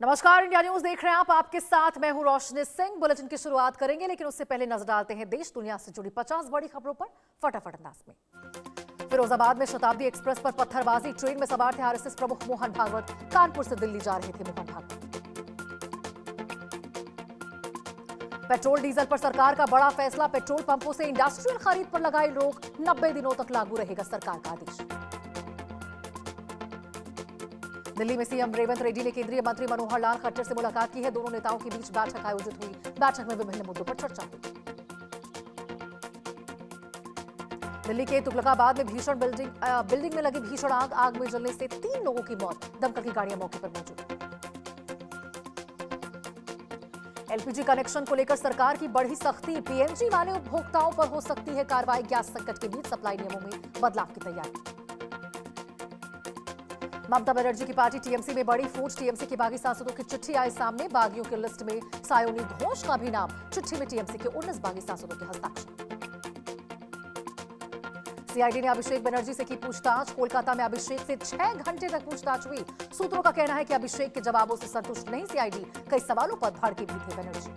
नमस्कार, India news देख रहे हैं आप। आपके साथ मैं हूं रोशनी सिंह। बुलेटिन की शुरुआत करेंगे, लेकिन उससे पहले नजर डालते हैं देश दुनिया से जुड़ी 50 बड़ी खबरों पर फटाफट अंदाज में। फिरोजाबाद में शताब्दी एक्सप्रेस पर पत्थरबाजी, ट्रेन में सवार थे आरएसएस प्रमुख मोहन भागवत। कानपुर से दिल्ली जा रहे थे मोहन भागवत। पेट्रोल डीजल पर सरकार का बड़ा फैसला, पेट्रोल पंपों से इंडस्ट्रियल खरीद पर लगाई रोक। 90 दिनों तक लागू रहेगा सरकार का आदेश। दिल्ली में सीएम रेवंत रेड्डी ने केंद्रीय मंत्री मनोहर लाल खट्टर से मुलाकात की है। दोनों नेताओं के बीच बैठक आयोजित हुई। बैठक में विभिन्न मुद्दों पर चर्चा हुई। दिल्ली के तुगलकाबाद में भीषण बिल्डिंग में लगी भीषण आग में जलने से 3 लोगों की मौत। दमकल की गाड़ियां मौके पर मौजूद। एलपीजी कनेक्शन को लेकर सरकार की बढ़ी सख्ती, पीएनजी वाले उपभोक्ताओं पर हो सकती है कार्रवाई। गैस संकट के बीच सप्लाई नियमों में बदलाव की तैयारी। ममता बनर्जी की पार्टी टीएमसी में बड़ी फूट, टीएमसी के बागी सांसदों की चिट्ठी आई सामने। बागियों की लिस्ट में सायोनी घोष का भी नाम। चिट्ठी में टीएमसी के 19 बागी सांसदों के हस्ताक्षर। सीआईडी ने अभिषेक बनर्जी से की पूछताछ। कोलकाता में अभिषेक से 6 घंटे तक पूछताछ हुई। सूत्रों का कहना है कि अभिषेक के जवाबों से संतुष्ट नहीं सीआईडी। कई सवालों पर भड़के भी थे बनर्जी।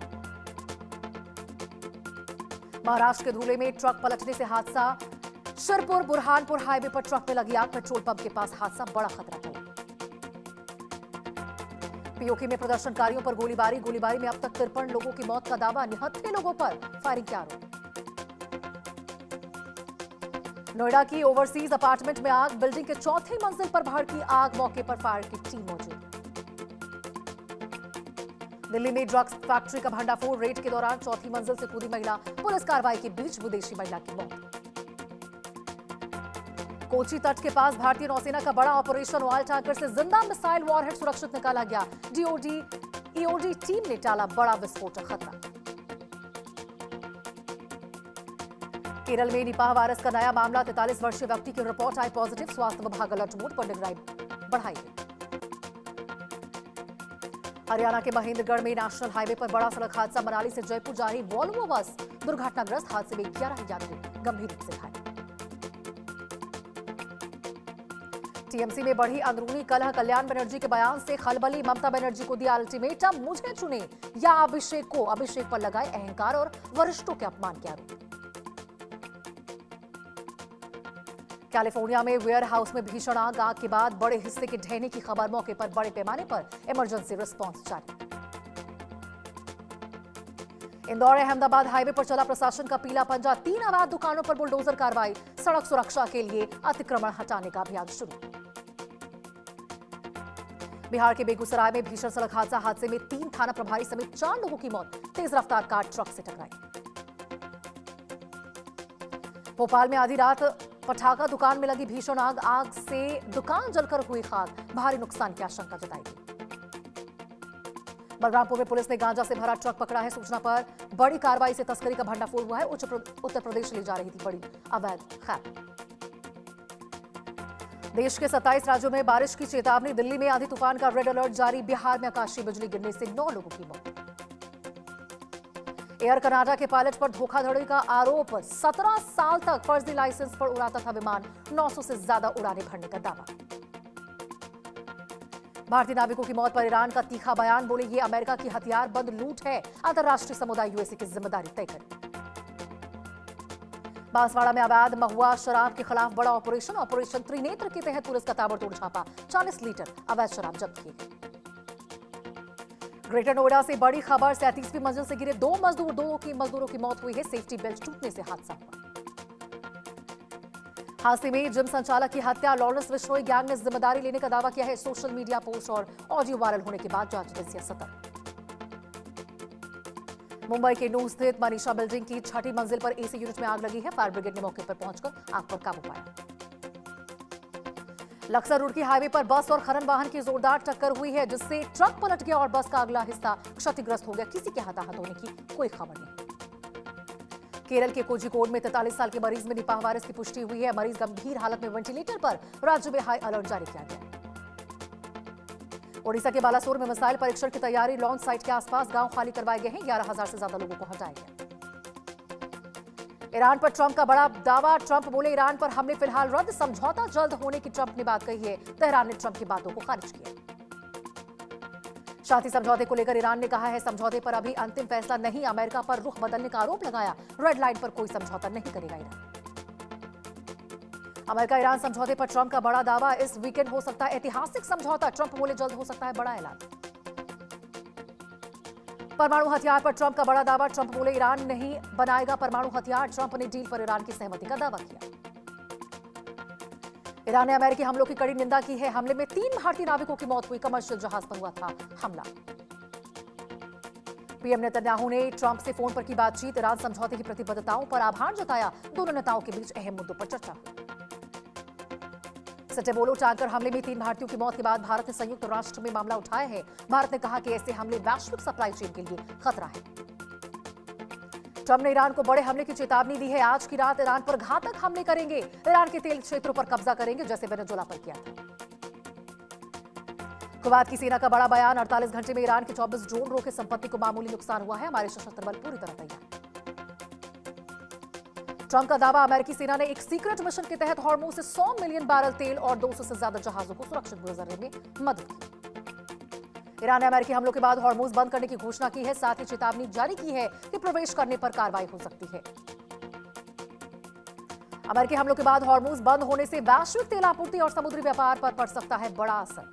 महाराष्ट्र के धुले में ट्रक पलटने से हादसा। शिरपुर बुरहानपुर हाईवे पर ट्रक में लगी आग। पेट्रोल पंप के पास हादसा, बड़ा खतरा टला। पीओके में प्रदर्शनकारियों पर गोलीबारी में अब तक 53 लोगों की मौत का दावा। निहत्थे लोगों पर फायरिंग के आरोप। नोएडा की ओवरसीज अपार्टमेंट में आग। बिल्डिंग के 4थी मंजिल पर भड़की आग। मौके पर फायर की टीम मौजूद। दिल्ली में ड्रग्स फैक्ट्री का भंडाफोड़। रेड के दौरान 4थी मंजिल से कूदी महिला। पुलिस कार्रवाई के बीच विदेशी महिला की मौत। कोची तट के पास भारतीय नौसेना का बड़ा ऑपरेशन। ऑयल टैंकर से जिंदा मिसाइल वॉरहेड सुरक्षित निकाला गया। ईओडी टीम ने टाला बड़ा विस्फोटक खतरा। केरल में निपाह वायरस का नया मामला। 43 वर्षीय व्यक्ति की रिपोर्ट आई पॉजिटिव। स्वास्थ्य विभाग अलर्ट मोड पर निगरानी बढ़ाई गई। हरियाणा के महेंद्रगढ़ में नेशनल हाईवे पर बड़ा सड़क हादसा। मनाली से जयपुर जा रही वॉल्वो बस दुर्घटनाग्रस्त। हादसे में 11 यात्री गंभीर रूप से घायल। टीएमसी में बढ़ी अंदरूनी कलह। कल्याण बनर्जी के बयान से खलबली। ममता बनर्जी को दिया अल्टीमेटम, मुझे चुने या अभिषेक को। अभिषेक पर लगाए अहंकार और वरिष्ठों के अपमान के आरोप। कैलिफोर्निया में वेयर हाउस में भीषण आग के बाद बड़े हिस्से के ढहने की खबर। मौके पर बड़े पैमाने पर इमरजेंसी रिस्पांस जारी। इंदौर अहमदाबाद हाईवे पर चला प्रशासन का पीला पंजा। 3 अवैध दुकानों पर बुलडोजर कार्रवाई। सड़क सुरक्षा के लिए अतिक्रमण हटाने का अभियान शुरू। बिहार के बेगूसराय में भीषण सड़क हादसा। हादसे में 3 थाना प्रभारी समेत 4 लोगों की मौत। तेज रफ्तार कार ट्रक से टकराई। भोपाल में आधी रात पटाखा दुकान में लगी भीषण आग से दुकान जलकर हुई खाक। भारी नुकसान की आशंका जताई गई। बलरामपुर में पुलिस ने गांजा से भरा ट्रक पकड़ा है। सूचना पर बड़ी कार्रवाई से तस्करी का भंडाफोड़ हुआ है। उत्तर प्रदेश ले जा रही थी बड़ी अवैध खैर। देश के 27 राज्यों में बारिश की चेतावनी। दिल्ली में आंधी तूफान का रेड अलर्ट जारी। बिहार में आकाशीय बिजली गिरने से 9 लोगों की मौत। एयर कनाडा के पायलट पर धोखाधड़ी का आरोप। 17 साल तक फर्जी लाइसेंस पर उड़ाता था विमान। 900 से ज्यादा उड़ानें भरने का दावा। भारतीय नाविकों की मौत पर ईरान का तीखा बयान। बोले ये अमेरिका की हथियार बंद लूट है। अंतर्राष्ट्रीय समुदाय यूएसए की जिम्मेदारी तय करे। बांसवाड़ा में अवैध महुआ शराब के खिलाफ बड़ा ऑपरेशन त्रिनेत्र के तहत पुलिस का ताबड़तोड़ छापा। 40 लीटर अवैध शराब जब्त की। ग्रेटर नोएडा से बड़ी खबर। 37वीं मंजिल से गिरे 2 मजदूर। 2 मजदूरों की मौत हुई है। सेफ्टी बेल्ट टूटने से हादसा हुआ। हादसे में जिम संचालक की हत्या। लॉरेंस बिश्नोई गैंग ने जिम्मेदारी लेने का दावा किया है। सोशल मीडिया पोस्ट और ऑडियो वायरल होने के बाद जांच एजेंसियां सतर्क। मुंबई के नूह स्थित मनीषा बिल्डिंग की 6ठी मंजिल पर एसी यूनिट में आग लगी है। फायर ब्रिगेड ने मौके पर पहुंचकर आग पर काबू पाया। लक्सर रुड़की हाईवे पर बस और खनन वाहन की जोरदार टक्कर हुई है, जिससे ट्रक पलट गया और बस का अगला हिस्सा क्षतिग्रस्त हो गया। किसी के हताहत होने की कोई खबर नहीं। केरल के कोझिकोड में 43 साल के मरीज में निपाह वायरस की पुष्टि हुई है। मरीज गंभीर हालत में वेंटिलेटर पर। राज्य में हाई अलर्ट जारी किया गया। ओडिशा के बालासोर में मिसाइल परीक्षण की तैयारी। लॉन्च साइट के आसपास गांव खाली करवाए गए हैं। 11,000 से ज्यादा लोगों को हटाया गया। ईरान पर ट्रंप का बड़ा दावा। ट्रंप बोले ईरान पर हमले फिलहाल रद्द। समझौता जल्द होने की ट्रंप ने बात कही है। तेहरान ने ट्रंप की बातों को खारिज किया। शांति समझौते को लेकर ईरान ने कहा है समझौते पर अभी अंतिम फैसला नहीं, अमेरिका पर रुख बदलने का आरोप लगाया। रेड लाइन पर कोई समझौता नहीं करेगा ईरान। अमेरिका ईरान समझौते पर ट्रंप का बड़ा दावा, इस वीकेंड हो सकता है ऐतिहासिक समझौता। ट्रंप बोले जल्द हो सकता है बड़ा ऐलान। परमाणु हथियार पर ट्रंप का बड़ा दावा, ट्रंप बोले ईरान नहीं बनाएगा परमाणु हथियार। ट्रंप ने डील पर ईरान की सहमति का दावा किया। ईरान ने अमेरिकी हमलों की कड़ी निंदा की है। हमले में 3 भारतीय नाविकों की मौत हुई, कमर्शियल जहाज पर हुआ था हमला। पीएम नेतन्याहू ने ट्रंप से फोन पर की बातचीत, ईरान समझौते की प्रतिबद्धताओं पर आभार जताया। दोनों नेताओं के बीच अहम मुद्दों पर चर्चा हुई। सटेबोलो टैंकर हमले में 3 भारतीयों की मौत के बाद भारत ने संयुक्त राष्ट्र में मामला उठाया है। भारत ने कहा कि ऐसे हमले वैश्विक सप्लाई चेन के लिए खतरा है। ट्रंप ने ईरान को बड़े हमले की चेतावनी दी है। आज की रात ईरान पर घातक हमले करेंगे, ईरान के तेल क्षेत्रों पर कब्जा करेंगे, जैसे वेनेजुएला पर किया था। कुवैत की सेना का बड़ा बयान, 48 घंटे में ईरान के 24 ड्रोन रोके, संपत्ति को मामूली नुकसान हुआ है, हमारे सशस्त्र बल पूरी तरह तैयार। ट्रंप का दावा, अमेरिकी सेना ने एक सीक्रेट मिशन के तहत हॉर्मुज से 100 मिलियन बैरल तेल और 200 से ज्यादा जहाजों को सुरक्षित गुजरने में मदद की। ईरान ने अमेरिकी हमलों के बाद हॉर्मुज बंद करने की घोषणा की है, साथ ही चेतावनी जारी की है कि प्रवेश करने पर कार्रवाई हो सकती है। अमेरिकी हमलों के बाद हॉर्मुज बंद होने से वैश्विक तेल आपूर्ति और समुद्री व्यापार पर पड़ सकता है बड़ा असर।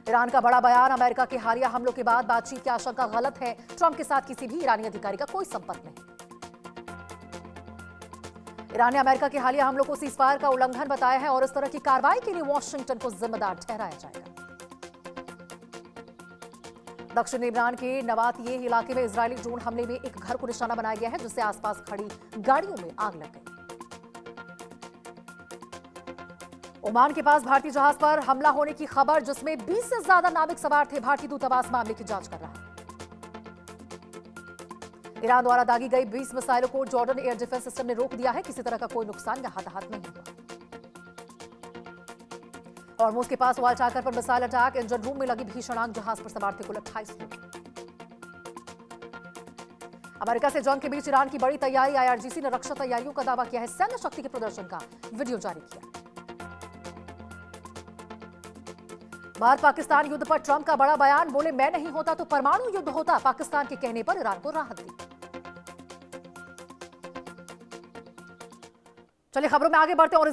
ईरान का बड़ा बयान, अमेरिका के हालिया हमलों के बाद बातचीत की आशंका गलत है। ट्रंप के साथ किसी भी ईरानी अधिकारी का कोई संपर्क नहीं। ईरान ने अमेरिका के हालिया हमलों को सीजफायर का उल्लंघन बताया है और इस तरह की कार्रवाई के लिए वॉशिंगटन को जिम्मेदार ठहराया जाएगा। दक्षिण ईरान के नवातिये इलाके में इजरायली ड्रोन हमले में एक घर को निशाना बनाया गया है, जिससे आसपास खड़ी गाड़ियों में आग लग गई। ओमान के पास भारतीय जहाज पर हमला होने की खबर, जिसमें 20 से ज्यादा नाविक सवार थे। भारतीय दूतावास मामले की जांच कर रहा है। ईरान द्वारा दागी गई 20 मिसाइलों को जॉर्डन एयर डिफेंस सिस्टम ने रोक दिया है। किसी तरह का कोई नुकसान या हताहत नहीं हुआ। हॉर्मुज के पास ऑयल टैंकर पर मिसाइल अटैक, इंजन रूम में लगी भीषण आग, जहाज पर सवार थे कुल 28 लोग। अमेरिका से जंग के बीच ईरान की बड़ी तैयारी, आईआरजीसी ने रक्षा तैयारियों का दावा किया है। सैन्य शक्ति के प्रदर्शन का वीडियो जारी किया। भारत पाकिस्तान युद्ध पर ट्रंप का बड़ा बयान, बोले मैं नहीं होता तो परमाणु युद्ध होता। पाकिस्तान के कहने पर ईरान को राहत दी। चलिए खबरों में आगे बढ़ते हैं और